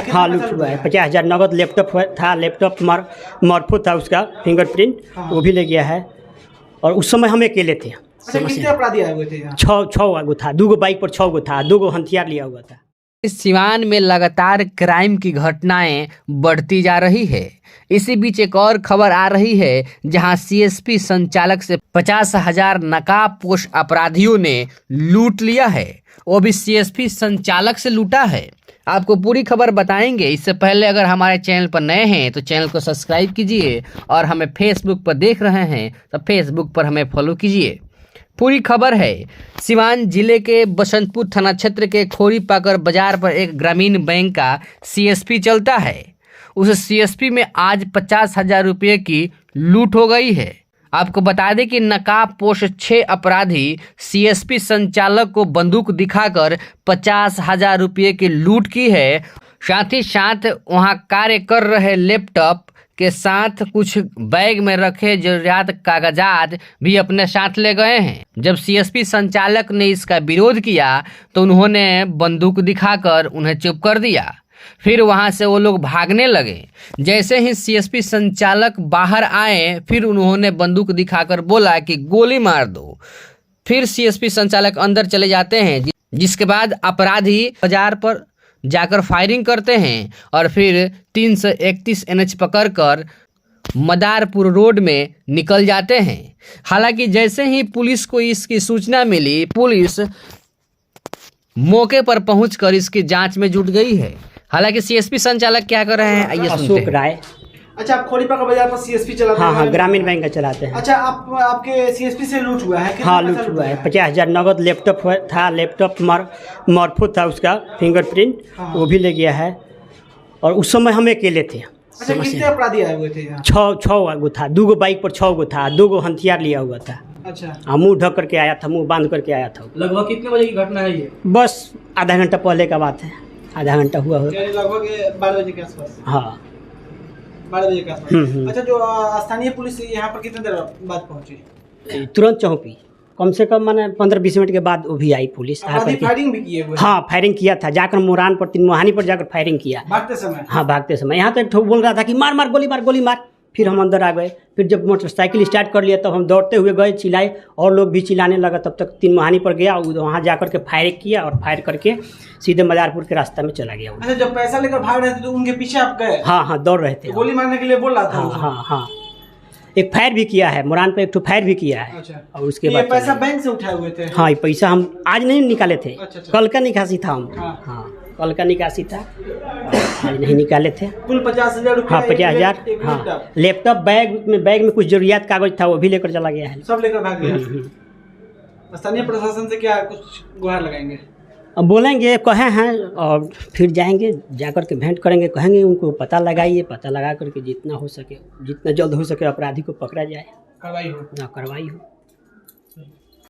हाँ लूट हुआ है। 50,000 नगद, लैपटॉप था, लैपटॉप मरफू था उसका फिंगरप्रिंट, वो भी ले गया है। और उस समय हम अकेले थे। कितने अपराधी आए हुए थे यहाँ? 6 था, 2 बाइक पर 6 था, 2 हथियार लिया हुआ था। सिवान में लगातार क्राइम की घटनाएं बढ़ती जा रही है। इसी बीच एक और खबर आ रही है जहां सीएसपी संचालक से 50,000 नकाबपोश अपराधियों ने लूट लिया है। वो भी सीएसपी संचालक से लूटा है। आपको पूरी खबर बताएंगे। इससे पहले अगर हमारे चैनल पर नए हैं तो चैनल को सब्सक्राइब कीजिए, और हमें फेसबुक पर देख रहे हैं तो फेसबुक पर हमें फॉलो कीजिए। पूरी खबर है। सिवान जिले के बसंतपुर थाना क्षेत्र के खोरी पाकर बाजार पर एक ग्रामीण बैंक का सीएसपी चलता है। उस सीएसपी में आज 50,000 रुपये की लूट हो गई है। आपको बता दें कि नकाबपोश 6 अपराधी सीएसपी संचालक को बंदूक दिखाकर 50,000 रुपये की लूट की है। साथ ही साथ वहां कार्य कर रहे लैपटॉप के साथ कुछ बैग में रखे जरूरियात कागजात भी अपने साथ ले गए हैं। जब सीएसपी संचालक ने इसका विरोध किया तो उन्होंने बंदूक दिखाकर उन्हें चुप कर दिया। फिर वहां से वो लोग भागने लगे। जैसे ही सीएसपी संचालक बाहर आए, फिर उन्होंने बंदूक दिखाकर बोला कि गोली मार दो। फिर सीएसपी संचालक अंदर चले जाते हैं, जिसके बाद अपराधी बाजार पर जाकर फायरिंग करते हैं और फिर 331 NH पकड़कर मदारपुर रोड में निकल जाते हैं। हालांकि जैसे ही पुलिस को इसकी सूचना मिली, पुलिस मौके पर पहुंचकर इसकी जांच में जुट गई है। हालांकि सीएसपी संचालक क्या कर रहे हैं आइए सुनते हैं। अशोक राय। अच्छा, आप खोरीपाका बाजार पर सीएसपी चलाते हैं? हाँ, ग्रामीण बैंक का चलाते हैं। अच्छा, आपके सीएसपी से लूट हुआ है? हाँ लूट हुआ है। 50,000 नगद, लैपटॉप था, लैपटॉप मरफू था उसका फिंगरप्रिंट, वो भी ले गया है। और उस समय हम अकेले थे। अच्छा, कितने अपराधी आए हुए थे यहाँ? 6 था, 2 बाइक पर 6 था, 2 हथियार लिया हुआ था। अच्छा, मुंह ढक करके आया था, मुंह बांध करके आया था। लगभग कितने बजे की घटना है ये? बस आधा घंटा पहले का बात है, आधा घंटा हुआ हो। लगभग 12 बजे के आसपास? हाँ 12 बजे के आसपास। अच्छा, जो स्थानीय पुलिस यहाँ पर कितने देर बाद पहुंची? तुरंत चौंकी, कम से कम मैंने 15-20 मिनट के बाद वो भी आई पुलिस। फायरिंग भी किए हुए? हाँ, फायरिंग किया था, जाकर मोरान पर तिनमोहानी पर जाकर फायरिंग किया भागते समय। हाँ भागते समय। यहाँ तो एक ठोक बोल रहा था कि मार मार गोली मार गोली मार। फिर हम अंदर आ गए। फिर जब मोटरसाइकिल स्टार्ट कर लिया तब हम दौड़ते हुए गए, चिल्लाए और लोग भी चिल्लाने लगा। तब तक तिनमोहानी पर गया, वहाँ जाकर के फायर किया और फायर करके सीधे मदारपुर के रास्ते में चला गया। अच्छा, जब पैसा लेकर भाग रहे थे तो उनके पीछे आप गए? हाँ दौड़ रहे थे। गोली मारने के लिए बोल रहा था? हाँ एक फायर भी किया है, मोरान पे एक तो फायर भी किया है। अच्छा, और उसके बाद पैसा बैंक से उठाए हुए थे? हाँ, ये पैसा हम आज नहीं निकाले थे। अच्छा। कल का निकासी था हम। हाँ, कल का निकासी था, आज नहीं निकाले थे। कुल 50,000 रुपये? हाँ 50,000। हाँ, लैपटॉप बैग में कुछ जरूरियात कागज था, वो भी लेकर चला गया है। सब लेकर भाग गया। स्थानीय प्रशासन से क्या कुछ गुहार लगाएंगे? अब बोलेंगे, कहे हैं, और फिर जाएंगे, जाकर के भेंट करेंगे, कहेंगे उनको पता लगाइए, पता लगा करके जितना हो सके, जितना जल्द हो सके अपराधी को पकड़ा जाए, कार्रवाई हो। कार्रवाई हो।